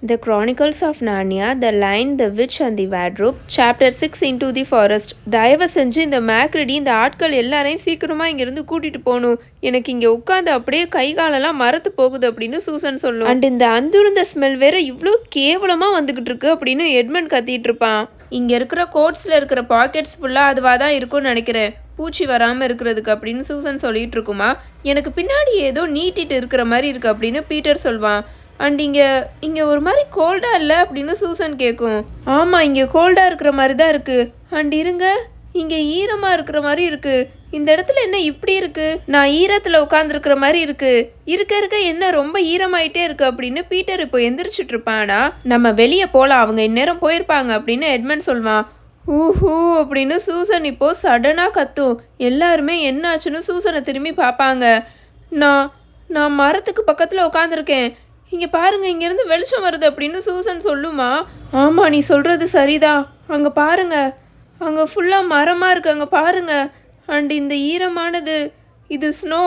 The Chronicles of Narnia, The Lion, the Witch and the Wardrobe, Chapter 6 Into the Forest. தயவு செஞ்சு இந்த மேக்ரெடி இந்த ஆட்கள் எல்லாரையும் சீக்கிரமாக இங்கேருந்து கூட்டிகிட்டு போகணும். எனக்கு இங்கே உட்காந்து அப்படியே கை காலெல்லாம் மரத்து போகுது அப்படின்னு சூசன் சொல்லும். அண்ட் இந்த அந்துருந்த ஸ்மெல் வேற இவ்வளோ கேவலமாக வந்துக்கிட்டு இருக்கு அப்படின்னு எட்மண்ட் கத்திட்டு இருப்பான். இங்கே இருக்கிற கோட்ஸில் இருக்கிற பாக்கெட்ஸ் ஃபுல்லாக அதுவாக தான் இருக்கும்னு நினைக்கிறேன், பூச்சி வராமல் இருக்கிறதுக்கு அப்படின்னு சூசன் சொல்லிட்டு இருக்குமா. எனக்கு பின்னாடி ஏதோ நீட்டிட்டு இருக்கிற மாதிரி இருக்குது அப்படின்னு பீட்டர் சொல்வான். அண்ட் இங்கே ஒரு மாதிரி கோல்டாக இல்லை அப்படின்னு சூசன் கேட்கும். ஆமாம், இங்கே கோல்டாக இருக்கிற மாதிரி தான் இருக்குது. அண்ட் இருங்க, இங்கே ஈரமாக இருக்கிற மாதிரி இருக்குது. இந்த இடத்துல என்ன இப்படி இருக்குது? நான் ஈரத்தில் உட்காந்துருக்கிற மாதிரி இருக்குது. இருக்க என்ன ரொம்ப ஈரமாயிட்டே இருக்குது அப்படின்னு பீட்டர் இப்போ எந்திரிச்சிட்டு இருப்பானா. நம்ம வெளியே போகலாம், அவங்க இந்நேரம் போயிருப்பாங்க அப்படின்னு எட்மண்ட் சொல்வான். ஊஹூ அப்படின்னு சூசன் இப்போது சடனாக கத்தும். எல்லாருமே என்னாச்சுன்னு சூசனை திரும்பி பார்ப்பாங்க. நான் மரத்துக்கு பக்கத்தில் உட்காந்துருக்கேன், இங்கே பாருங்கள், இங்கேருந்து வெளிச்சம் வருது அப்படின்னு சூசன் சொல்லுமா. ஆமாம், நீ சொல்கிறது சரிதான், அங்கே பாருங்க, அங்கே ஃபுல்லாக மரமாக இருக்குது, அங்கே பாருங்க. அண்ட் இந்த ஈரமானது இது ஸ்னோ.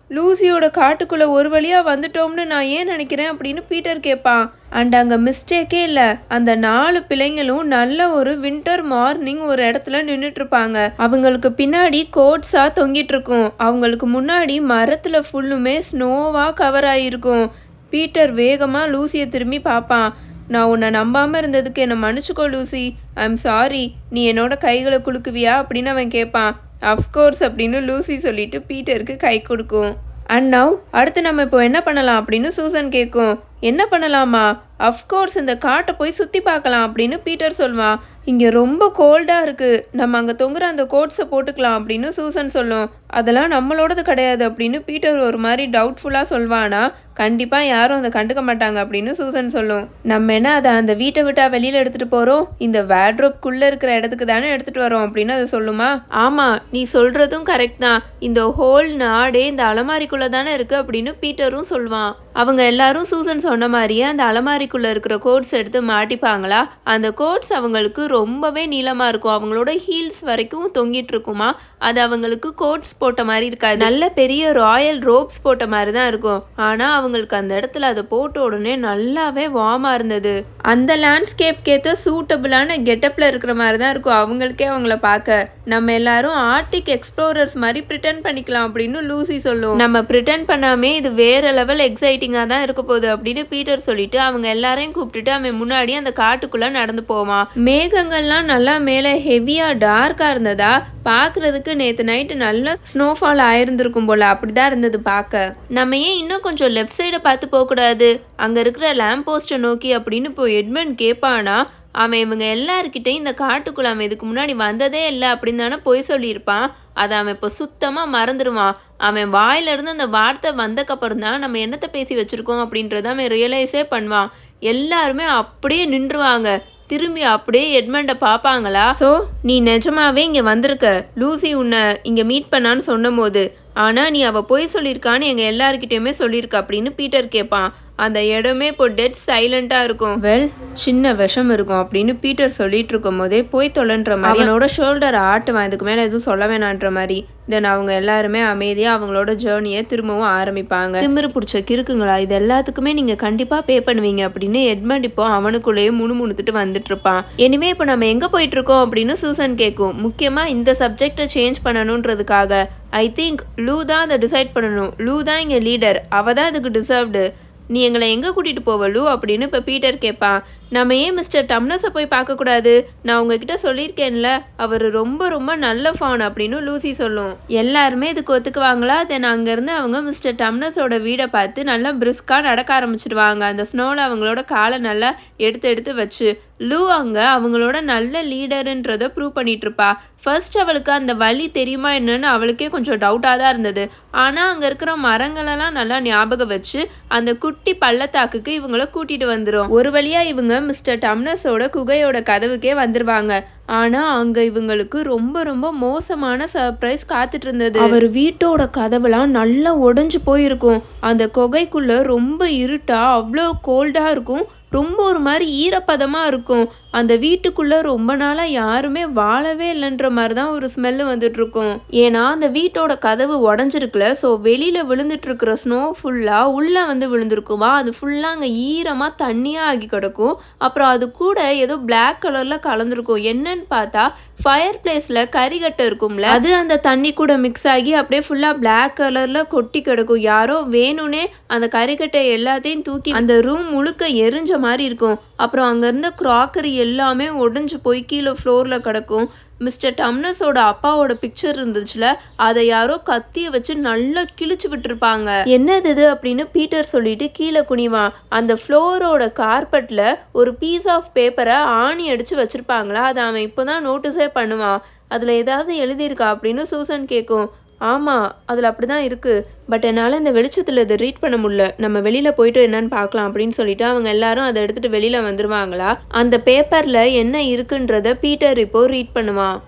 லூசியோட காட்டுக்குள்ளே ஒரு வழியாக வந்துட்டோம்னு நான் ஏன் நினைக்கிறேன் அப்படின்னு பீட்டர் கேட்பான். அண்ட் அங்கே மிஸ்டேக்கே இல்லை, அந்த 4 பிள்ளைங்களும் நல்ல ஒரு வின்டர் மார்னிங் ஒரு இடத்துல நின்றுட்டுருப்பாங்க. அவங்களுக்கு பின்னாடி கோட்ஸாக தொங்கிட்டு இருக்கும். அவங்களுக்கு முன்னாடி மரத்தில் ஃபுல்லுமே ஸ்னோவாக கவர் ஆகிருக்கும். பீட்டர் வேகமாக லூசியை திரும்பி பார்ப்பான். நான் உன்னை நம்பாமல் இருந்ததுக்கு என்னை மன்னிச்சுக்கோ லூசி, ஐம் சாரி, நீ என்னோட கைகளை குலுக்குவியா அப்படின்னு அவன் கேட்பான். அஃப்கோர்ஸ் அப்படின்னு லூசி சொல்லிட்டு பீட்டருக்கு கை கொடுக்கும். அண்ட் நவ் அடுத்து நம்ம இப்போ என்ன பண்ணலாம் அப்படின்னு சூசன் கேட்கும். என்ன பண்ணலாமா? அஃப்கோர்ஸ் இந்த காட்டை போய் சுற்றி பார்க்கலாம் அப்படின்னு பீட்டர் சொல்வான். இங்கே ரொம்ப கோல்டாக இருக்குது, நம்ம அங்கே தொங்குற அந்த கோட்ஸை போட்டுக்கலாம் அப்படின்னு சூசன் சொல்லும். அதெல்லாம் நம்மளோடது கிடையாது அப்படின்னு பீட்டர் ஒரு மாதிரி டவுட்ஃபுல்லாக சொல்வானா. கண்டிப்பாக யாரும் அதை கண்டுக்க மாட்டாங்க அப்படின்னு சூசன் சொல்லும். நம்ம என்ன அதை அந்த வீட்டை விட்டா வெளியில் எடுத்துகிட்டு போகிறோம், இந்த வேர்ட்ரோப்குள்ளே இருக்கிற இடத்துக்கு தானே எடுத்துகிட்டு வரோம் அப்படின்னு அது சொல்லுமா. ஆமாம், நீ சொல்கிறதும் கரெக்ட் தான், இந்த ஹோல் நாடே இந்த அலமாரிக்குள்ளே தானே இருக்குது அப்படின்னு பீட்டரும் சொல்வான். அவங்க எல்லாரும் சூசன் சொன்ன மாதிரியே அந்த அலமாரிக்குள்ளே இருக்கிற கோட்ஸ் எடுத்து மாட்டிப்பாங்களா. அந்த கோட்ஸ் அவங்களுக்கு ரொம்பவே நீளமாக இருக்கும், அவங்களோட ஹீல்ஸ் வரைக்கும் தொங்கிட்டு இருக்குமா. அது அவங்களுக்கு கோட்ஸ் போட்ட மாதிரி இருக்காது, நல்ல பெரிய ராயல் ரோப்ஸ் போட்ட மாதிரி தான் இருக்கும். ஆனால் அவங்களுக்கு அந்த இடத்துல அதை போட்ட உடனே நல்லாவே வார்மாக இருந்தது. அந்த லேண்ட்ஸ்கேப்க்கு ஏற்ற சூட்டபிளான கெட்டப்பில் இருக்கிற மாதிரி தான் இருக்கும் அவங்களுக்கே அவங்கள பார்க்க. நம்ம எல்லாரும் ஆர்டிக் எக்ஸ்ப்ளோரர்ஸ் மாதிரி ப்ரிட்டன் பண்ணிக்கலாம் அப்படின்னு லூசி சொல்லும். நம்ம ப்ரிட்டன் பண்ணாமே இது வேற லெவல் எக்ஸைட்டிங்காக தான் இருக்க போகுது அப்படின்னு பீட்டர் சொல்லிட்டு அவங்க எல்லாரையும் கூப்பிட்டுட்டு அவன் முன்னாடி அந்த காட்டுக்குள்ளே நடந்து போவான். மேகங்கள்லாம் நல்லா மேலே ஹெவியாக டார்க்காக இருந்ததா, பார்க்குறதுக்கு நேற்று நைட்டு நல்லா ஸ்னோஃபால் ஆயிருந்திருக்கும் போல் அப்படிதான் இருந்தது பார்க்க. நம்ம ஏன் இன்னும் கொஞ்சம் லெஃப்ட் சைடை பார்த்து போகக்கூடாது, அங்கே இருக்கிற லேம்ப் போஸ்ட்டை நோக்கி அப்படின்னு இப்போ எட்மண்ட் கேட்பானா. அவன் இவங்க எல்லாருக்கிட்டையும் இந்த காட்டுக்குள்ளே அவன் இதுக்கு முன்னாடி வந்ததே இல்லை அப்படின்னு தானே போய் சொல்லியிருப்பான். அதை அவன் இப்போ சுத்தமாக மறந்துடுவான். அவன் வாயிலிருந்து அந்த வார்த்தை வந்தக்கப்புறம் தான் நம்ம என்னத்தை பேசி வச்சுருக்கோம் அப்படின்றத அவன் ரியலைஸே பண்ணுவான். எல்லாருமே அப்படியே நின்றுவாங்க, திரும்பி அப்படியே எட்மண்டை பார்ப்பாங்களா. ஸோ நீ நிஜமாவே இங்கே வந்திருக்க, லூசி உன்னை இங்கே மீட் பண்ணான்னு சொன்னும் போது, ஆனால் நீ அவள் போய் சொல்லியிருக்கான்னு எங்கள் எல்லாருக்கிட்டையுமே சொல்லியிருக்க அப்படின்னு பீட்டர் கேட்பான். அந்த இடமே இப்போ டெட் சைலண்ட்டாக இருக்கும். வெல், சின்ன விஷம் இருக்கும் அப்படின்னு பீட்டர் சொல்லிட்டு இருக்கும் போதே போய் தொலைன்ற மாதிரி அவனோட ஷோல்டரை ஆட்டுவான், இதுக்கு மேலே எதுவும் சொல்ல வேணான்ற மாதிரி. தென் அவங்க எல்லாருமே அமைதியாக அவங்களோட ஜேர்னியை திரும்பவும் ஆரம்பிப்பாங்க. திமிரு பிடிச்ச கிறுக்குங்களா, இது எல்லாத்துக்குமே நீங்கள் கண்டிப்பாக பே பண்ணுவீங்க அப்படின்னு எட்மண்ட் இப்போ அவனுக்குள்ளேயே முணுமுணுத்துட்டு வந்துட்டு இருப்பான். எனிவே இப்போ நம்ம எங்கே போயிட்டு இருக்கோம் அப்படின்னு சூசன் கேட்கும். முக்கியமாக இந்த சப்ஜெக்டை சேஞ்ச் பண்ணணுன்றதுக்காக ஐ திங்க் லூ தான் அதை டிசைட் பண்ணணும். லூ தான் இங்கே லீடர், அவள் தான் இதுக்கு டிசர்வ்டு. நீ எங்களை எங்கே கூட்டிகிட்டு போவலு அப்படின்னு இப்போ பீட்டர் கேட்பான். நம்ம ஏன் மிஸ்டர் டம்னஸை போய் பார்க்கக்கூடாது, நான் உங்ககிட்ட சொல்லியிருக்கேன்ல, அவர் ரொம்ப ரொம்ப நல்ல ஃபான் அப்படின்னு லூசி சொல்லும். எல்லாருமே இதுக்கு ஒத்துக்குவாங்களா. தென் அங்கேருந்து அவங்க மிஸ்டர் டம்னஸோட வீடை பார்த்து நல்லா பிரிஸ்காக நடக்க ஆரம்பிச்சிடுவாங்க. அந்த ஸ்னோவில் அவங்களோட காலை நல்லா எடுத்து வச்சு லூ அங்கே அவங்களோட நல்ல லீடருன்றதை ப்ரூவ் பண்ணிட்டு இருப்பா. ஃபர்ஸ்ட் அவளுக்கு அந்த வழி தெரியுமா என்னன்னு அவளுக்கே கொஞ்சம் டவுட்டாக தான் இருந்தது. ஆனால் அங்கே இருக்கிற மரங்களெல்லாம் நல்லா ஞாபகம் வச்சு அந்த குட்டி பள்ளத்தாக்குக்கு இவங்கள கூட்டிகிட்டு வந்துடும். ஒரு வழியாக இவங்க மிஸ்டர் டம்னஸோட குகையோட கதவுக்கே வந்துருவாங்க. ஆனால் அங்கே இவங்களுக்கு ரொம்ப ரொம்ப மோசமான சர்ப்ரைஸ் காத்துட்டு இருந்தது. அவர் வீட்டோட கதவுலாம் நல்லா உடஞ்சி போயிருக்கும். அந்த குகைக்குள்ளே ரொம்ப இருட்டா அவ்வளோ கோல்டாக இருக்கும், ரொம்ப ஒரு மாதிரி ஈரப்பதமாக இருக்கும். அந்த வீட்டுக்குள்ளே ரொம்ப நாளாக யாருமே வாழவே இல்லைன்ற மாதிரி தான் ஒரு ஸ்மெல்லு வந்துட்டுருக்கும். ஏன்னா அந்த வீட்டோட கதவு உடஞ்சிருக்குல, ஸோ வெளியில் விழுந்துட்டுருக்கிற ஸ்னோ ஃபுல்லாக உள்ளே வந்து விழுந்துருக்குமா, அது ஃபுல்லாக அங்கே ஈரமாக தண்ணியாக ஆகி கிடக்கும். அப்புறம் அது கூட ஏதோ பிளாக் கலரில் கலந்துருக்கும். என்னன்னு பார்த்தா ஃபயர் பிளேஸில் கறிகட்டை இருக்கும்ல, அது அந்த தண்ணி கூட மிக்ஸ் ஆகி அப்படியே ஃபுல்லாக பிளாக் கலரில் கொட்டி கிடக்கும். யாரோ வேணும்னே அந்த கறிகட்டை எல்லாத்தையும் தூக்கி அந்த ரூம் முழுக்க எரிஞ்ச மாதிரி இருக்கும். அப்புறம் அங்கே இருந்த க்ராக்கரி எல்லாமே உடஞ்சி போய் கீழே ஃப்ளோரில் கிடக்கும். மிஸ்டர் டம்னஸோட அப்பாவோட பிக்சர் இருந்துச்சுல, அதை யாரோ கத்தியை வச்சு நல்லா கிழிச்சு விட்டுருப்பாங்க. என்னது இது அப்படின்னு பீட்டர் சொல்லிட்டு கீழே குனிவான். அந்த ஃப்ளோரோட கார்பெட்டில் ஒரு பீஸ் ஆஃப் பேப்பரை ஆணி அடித்து வச்சுருப்பாங்களா, அதை அவன் இப்போ தான் நோட்டீஸே பண்ணுவான். அதில் ஏதாவது எழுதியிருக்கா அப்படின்னு சூசன் கேட்கும். ஆமாம், அதில் அப்படி தான் இருக்குது. பட் என்னால் இந்த வெளிச்சத்தில் இதை ரீட் பண்ண முடியல. நம்ம வெளியில் போயிட்டு என்னன்னு பார்க்கலாம் அப்படின்னு சொல்லிட்டு அவங்க எல்லாரும் அதை எடுத்துகிட்டு வெளியில் வந்துடுவாங்களா. அந்த பேப்பரில் என்ன இருக்குன்றத பீட்டர் இப்போ ரீட் பண்ணுவான்.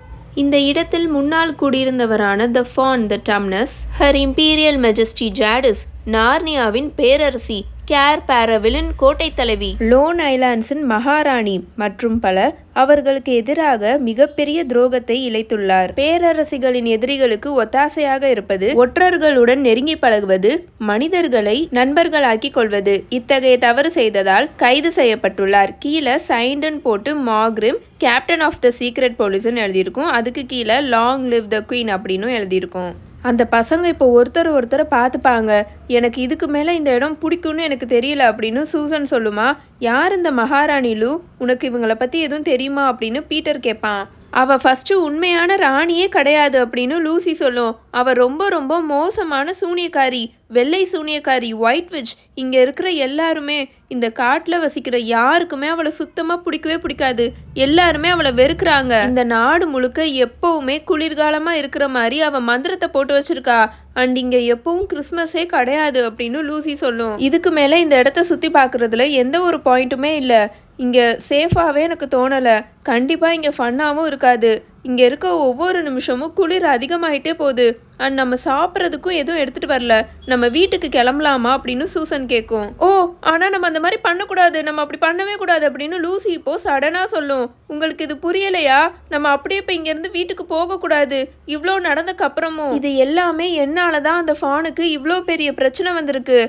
இந்த இடத்தில் முன்னால் குடியிருந்தவரான the faun the Tumnus, her imperial majesty Jadis, நார்னியாவின் பேரரசி கேர் பேரவிலின் கோட்டை தலைவி, லோன் ஐலாண்ட்ஸின் மகாராணி மற்றும் பல அவர்களுக்கு எதிராக மிகப்பெரிய துரோகத்தை இழைத்துள்ளார். பேரரசிகளின் எதிரிகளுக்கு ஒத்தாசையாக இருப்பது, ஒற்றர்களுடன் நெருங்கி பழகுவது, மனிதர்களை நண்பர்களாக்கி கொள்வது, இத்தகைய தவறு செய்ததால் கைது செய்யப்பட்டுள்ளார். கீழே சைன்டன் போட்டு மாக்ரிம் கேப்டன் ஆஃப் த சீக்ரெட் போலீஸ்ன்னு எழுதியிருக்கும். அதுக்கு கீழே லாங் லிவ் த குயின் அப்படின்னு எழுதியிருக்கும். அந்த பசங்க இப்போ ஒருத்தரை பார்த்துப்பாங்க. எனக்கு இதுக்கு மேலே இந்த இடம் பிடிக்கும்னு எனக்கு தெரியல அப்படின்னு சூசன் சொல்லுமா. யார் இந்த மகாராணி லூ, உனக்கு இவங்களை பற்றி எதுவும் தெரியுமா அப்படின்னு பீட்டர் கேட்பான். அவள் ஃபஸ்ட்டு உண்மையான ராணியே கிடையாது அப்படின்னு லூசி சொல்லும். அவள் ரொம்ப ரொம்ப மோசமான சூனியக்காரி, வெள்ளை சூனியக்காரி, ஒயிட் விச். இங்கே இருக்கிற எல்லாருமே, இந்த காட்டில் வசிக்கிற யாருக்குமே அவளை சுத்தமாக பிடிக்காது. எல்லாருமே அவளை வெறுக்கிறாங்க. இந்த நாடு முழுக்க எப்பவுமே குளிர்காலமாக இருக்கிற மாதிரி அவள் மந்திரத்தை போட்டு வச்சிருக்கா. அண்ட் இங்கே எப்பவும் கிறிஸ்மஸே கிடையாது அப்படின்னு லூசி சொல்லும். இதுக்கு மேலே இந்த இடத்த சுற்றி பார்க்குறதுல எந்த ஒரு பாயிண்ட்டுமே இல்லை. இங்கே சேஃபாகவே எனக்கு தோணலை. கண்டிப்பாக இங்கே ஃபன்னாகவும் இருக்காது. இங்கே இருக்க ஒவ்வொரு நிமிஷமும் குளிர் அதிகமாகிட்டே போகுது. அண்ட் நம்ம சாப்பிட்றதுக்கும் எதுவும் எடுத்துகிட்டு வரல. நம்ம வீட்டுக்கு கிளம்பலாமா அப்படின்னு சூசன் கேட்கும். ஓ, ஆனால் நம்ம அந்த மாதிரி பண்ணக்கூடாது, நம்ம அப்படி பண்ணவே கூடாது அப்படின்னு லூசி இப்போது சடனாக சொல்லும். உங்களுக்கு இது புரியலையா? நம்ம அப்படியே இப்போ இங்கேருந்து வீட்டுக்கு போகக்கூடாது. இவ்வளோ நடந்ததுக்கப்புறமும் இது எல்லாமே என்னால் தான் அந்த ஃபானுக்கு இவ்வளோ பெரிய பிரச்சனை வந்திருக்கு.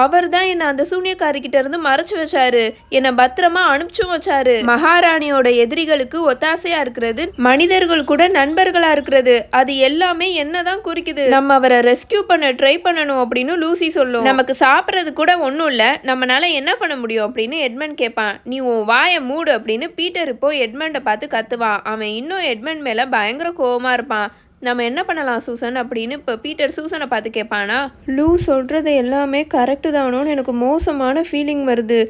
அவர் தான் என்னை அந்த சூனியக்காரிக்கிட்ட இருந்து மறைச்சு வச்சாரு, என்னை பத்திரமா அனுப்பிச்சும் வச்சாரு. மகாராணியோட எதிரிகளுக்கு ஒத்தாசையா இருக்கிறது, மனிதர்கள் கூட நண்பர்களா இருக்கிறது, அது எல்லாமே என்னதான் குறிக்குது. நம்ம அவரை ரெஸ்கியூ பண்ண ட்ரை பண்ணணும் அப்படின்னு லூசி சொல்லும். நமக்கு சாப்பிட்றது கூட ஒன்றும் இல்லை, நம்மளால என்ன பண்ண முடியும் அப்படின்னு எட்மண்ட் கேட்பான். நீ உன் வாயை மூடு அப்படின்னு பீட்டர் இப்போ எட்மண்டை பார்த்து கத்துவான். அவன் இன்னும் எட்மண்ட் மேலே பயங்கர கோவமா இருப்பான். நம்ம என்ன பண்ணலாம் சூசன் அப்படின்னு இப்போ பீட்டர் சூசனை பார்த்து கேட்பானா. லூ சொல்கிறது எல்லாமே கரெக்டு தானோன்னு எனக்கு மோசமான ஃபீலிங் வருது.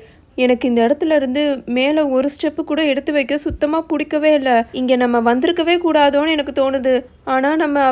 எனக்கு இந்த இடத்துல இருந்து மேலே ஒரு ஸ்டெப்பு கூட எடுத்து வைக்க சுத்தமாக பிடிக்கவே இல்லை. இங்கே நம்ம வந்திருக்கவே கூடாதோன்னு எனக்கு தோணுது. ஆனால் நம்ம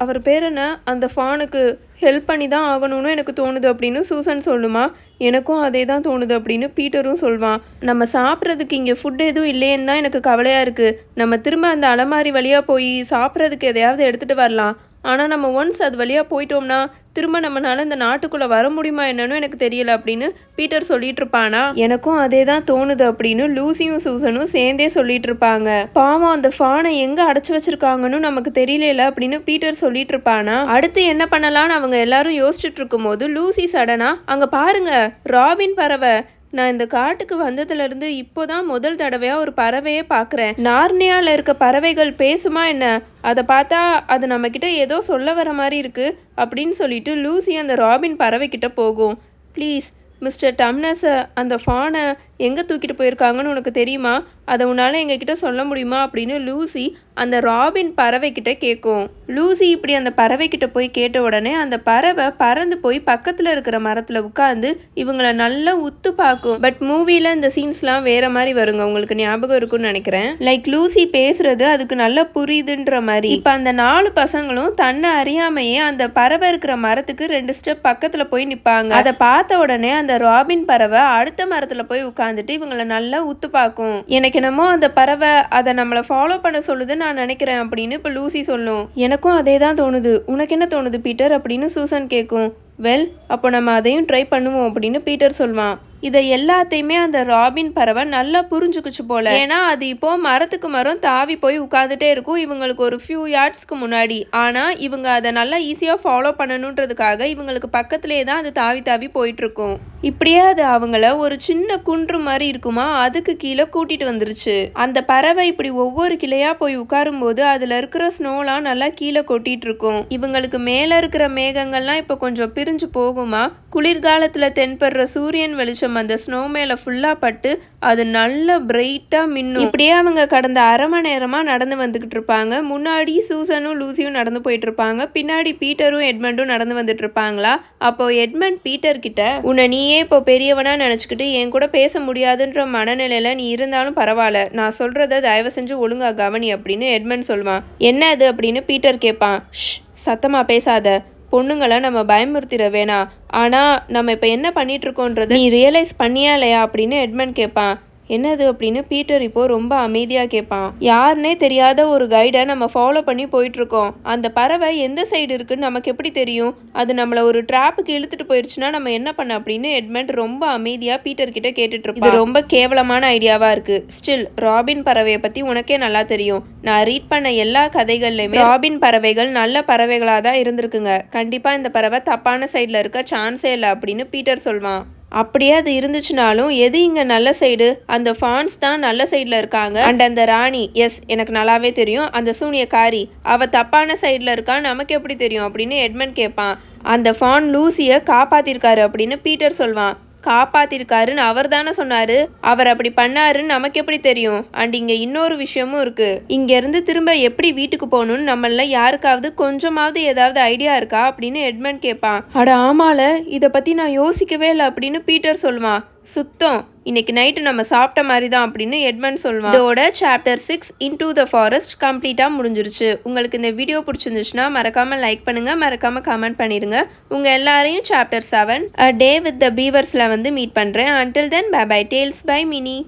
அவர் பேர் என்ன, அந்த ஃபானுக்கு ஹெல்ப் பண்ணி தான் ஆகணும்னு எனக்கு தோணுது அப்படின்னு சூசன் சொல்லுமா. எனக்கும் அதே தான் தோணுது அப்படின்னு பீட்டரும் சொல்வான். நம்ம சாப்பிட்றதுக்கு இங்கே ஃபுட் எதுவும் இல்லைன்னு தான் எனக்கு கவலையாக இருக்குது. நம்ம திரும்ப அந்த அலமாரி வழியாக போய் சாப்பிட்றதுக்கு எதையாவது எடுத்துகிட்டு வரலாம். ஆனால் நம்ம ஒன்ஸ் அது வழியாக போயிட்டோம்னா திரும்ப நம்மளால இந்த நாட்டுக்குள்ளே வர முடியுமா என்னன்னு எனக்கு தெரியல அப்படின்னு பீட்டர் சொல்லிட்டு இருப்பானா. எனக்கும் அதே தான் தோணுது அப்படின்னு லூசியும் சூசனும் சேர்ந்தே சொல்லிட்டு இருப்பாங்க. பாவம், அந்த ஃபானை எங்கே அடைச்சி வச்சிருக்காங்கன்னு நமக்கு தெரியல அப்படின்னு பீட்டர் சொல்லிட்டு இருப்பானா. அடுத்து என்ன பண்ணலான்னு அவங்க எல்லாரும் யோசிச்சுட்டு இருக்கும் போது லூசி சடனா, அங்கே பாருங்க ராபின் பறவை. நான் இந்த காட்டுக்கு வந்ததுலேருந்து இப்போதான் முதல் தடவையாக ஒரு பறவையே பார்க்குறேன். நார்னியாவில் இருக்க பறவைகள் பேசுமா என்ன? அதை பார்த்தா அது நம்மக்கிட்ட ஏதோ சொல்ல வர மாதிரி இருக்குது அப்படின்னு சொல்லிட்டு லூசி அந்த ராபின் பறவைக்கிட்ட போகும். ப்ளீஸ் மிஸ்டர் டம்னஸை, அந்த ஃபானை எங்கே தூக்கிட்டு போயிருக்காங்கன்னு உனக்கு தெரியுமா? அதை உன்னால் எங்ககிட்ட சொல்ல முடியுமா அப்படின்னு லூசி அந்த ராபின் பறவைக்கிட்ட கேட்கும். லூசி இப்படி அந்த பறவைக்கிட்ட போய் கேட்ட உடனே அந்த பறவை பறந்து போய் பக்கத்தில் இருக்கிற மரத்தில் உட்காந்து இவங்களை நல்லா உத்து பார்க்கும். பட் மூவியில் இந்த சீன்ஸ்லாம் வேற மாதிரி வருங்க, உங்களுக்கு ஞாபகம் இருக்குன்னு நினைக்கிறேன். லைக் லூசி பேசுறது அதுக்கு நல்லா புரியுதுன்ற மாதிரி. இப்போ அந்த 4 பசங்களும் தன்னை அறியாமையே அந்த பறவை இருக்கிற மரத்துக்கு 2 ஸ்டெப் பக்கத்தில் போய் நிற்பாங்க. அதை பார்த்த உடனே அந்த ராபின் பறவை அடுத்த மரத்தில் போய் உட்காந்துட்டு இவங்களை நல்லா உத்து பார்க்கும். எனக்கு என்னமோ அந்த பறவை அதை நம்மளை ஃபாலோ பண்ண சொல்லுதுன்னு நான் நினைக்கிறேன் அப்படின்னு இப்போ லூசி சொல்லும். எனக்கும் அதே தான் தோணுது. உனக்கு என்ன தோணுது பீட்டர் அப்படின்னு சூசன் கேட்கும். வெல், அப்போ நம்ம அதையும் ட்ரை பண்ணுவோம் அப்படின்னு பீட்டர் சொல்வான். இதை எல்லாத்தையுமே அந்த ராபின் பறவை நல்லா புரிஞ்சுக்குச்சு போல. ஏன்னா அது இப்போ மரத்துக்கு மரம் தாவி போய் உட்காந்துட்டே இருக்கும் இவங்களுக்கு ஒரு ஃபியூ யார்ட்ஸ்க்கு முன்னாடி. ஆனா இவங்க அதை நல்லா ஈஸியா ஃபாலோ பண்ணணுன்றதுக்காக இவங்களுக்கு பக்கத்திலேயே தான் அது தாவி தாவி போயிட்டு இருக்கும். இப்படியே அது அவங்கள ஒரு சின்ன குன்று மாதிரி இருக்குமா அதுக்கு கீழே கூட்டிட்டு வந்துருச்சு. அந்த பறவை இப்படி ஒவ்வொரு கிளையா போய் உட்காரும் போது அதுல இருக்கிற ஸ்னோலாம் நல்லா கீழே கொட்டிட்டு இருக்கும். இவங்களுக்கு மேல இருக்கிற மேகங்கள்லாம் இப்ப கொஞ்சம் பிரிஞ்சு போகுமா. குளிர்காலத்துல தென்படுற சூரியன் வெளிச்சம் அந்த ஸ்னோ மேல ஃபுல்லா பட்டு அது நல்ல பிரைட்டா மின்னும். இப்படியே அவங்க கடந்த அரை மணி நேரமா நடந்து வந்துகிட்டு இருப்பாங்க. முன்னாடி சூசனும் லூசியும் நடந்து போயிட்டு இருப்பாங்க. பின்னாடி பீட்டரும் எட்மண்டும் நடந்து வந்துட்டு இருப்பாங்களா. அப்போ எட்மண்ட் பீட்டர் கிட்ட, உன்னை நீயே இப்போ பெரியவனா நினைச்சுக்கிட்டு என் கூட பேச முடியாதுன்ற மனநிலையில நீ இருந்தாலும் பரவாயில்ல, நான் சொல்றத தயவு செஞ்சு ஒழுங்கா கவனி அப்படின்னு எட்மண்ட் சொல்லுவான். என்ன அது அப்படின்னு பீட்டர் கேட்பான். ஷ், சத்தமா பேசாத, பொண்ணுங்களை நம்ம பயமுறுத்திட வேணாம். ஆனால் நம்ம இப்போ என்ன பண்ணிட்டு இருக்கோன்றது நீ ரியலைஸ் பண்ணியா இல்லையா அப்படின்னு எட்மண்ட் கேட்பான். என்னது அப்படின்னு பீட்டர் இப்போ ரொம்ப அமைதியாக கேட்பான். யாருன்னே தெரியாத ஒரு கைடை நம்ம ஃபாலோ பண்ணி போயிட்டுருக்கோம். அந்த பறவை எந்த சைடு இருக்குன்னு நமக்கு எப்படி தெரியும்? அது நம்மளை ஒரு ட்ராப்புக்கு இழுத்துட்டு போயிடுச்சுன்னா நம்ம என்ன பண்ண அப்படின்னு எட்மண்ட் ரொம்ப அமைதியாக பீட்டர் கிட்ட கேட்டுட்டு இருப்பான். இது ரொம்ப கேவலமான ஐடியாவாக இருக்கு. ஸ்டில் ராபின் பறவையை பற்றி உனக்கே நல்லா தெரியும். நான் ரீட் பண்ண எல்லா கதைகள்லையுமே ராபின் பறவைகள் நல்ல பறவைகளாக தான் இருந்திருக்குங்க. கண்டிப்பாக இந்த பறவை தப்பான சைடில் இருக்க சான்ஸே இல்லை அப்படின்னு பீட்டர் சொல்வான். அப்படியே அது இருந்துச்சுனாலும் எது இங்கே நல்ல சைடு? அந்த ஃபான்ஸ் தான் நல்ல சைடில் இருக்காங்க. அண்ட் அந்த ராணி, எஸ் எனக்கு நல்லாவே தெரியும், அந்த சூனியக்காரி அவள் தப்பான சைடில் இருக்கா, நமக்கு எப்படி தெரியும் அப்படின்னு எட்மண்ட் கேட்பான். அந்த ஃபான் லூசியை காப்பாற்றிருக்காரு அப்படின்னு பீட்டர் சொல்வான். காப்பாத்திருக்காருன்னு அவர் தானே சொன்னாரு, அவர் அப்படி பண்ணாருன்னு நமக்கு எப்படி தெரியும்? அண்ட் இங்க இன்னொரு விஷயமும் இருக்கு. இங்க இருந்து திரும்ப எப்படி வீட்டுக்கு போகணும்னு நம்மள யாருக்காவது கொஞ்சமாவது ஏதாவது ஐடியா இருக்கா அப்படின்னு எட்மண்ட் கேட்பான். அட ஆமால, இதை பத்தி நான் யோசிக்கவே இல்லை அப்படின்னு பீட்டர் சொல்லுவான். சுத்தம், இன்னைக்கு நைட்டு நம்ம சாப்பிட்ட மாதிரி தான் அப்படின்னு எட்மண்ட் சொல்லுவான். இதோட சாப்டர் 6 இன்டூ த ஃபாரஸ்ட் கம்ப்ளீட்டாக முடிஞ்சிருச்சு. உங்களுக்கு இந்த வீடியோ பிடிச்சிருந்துச்சுன்னா மறக்காம லைக் பண்ணுங்க, மறக்காம கமெண்ட் பண்ணிருங்க. உங்க எல்லாரையும் chapter 7 A Day with the Beavers வந்து மீட் பண்றேன். Until then, bye bye tales by Minnie.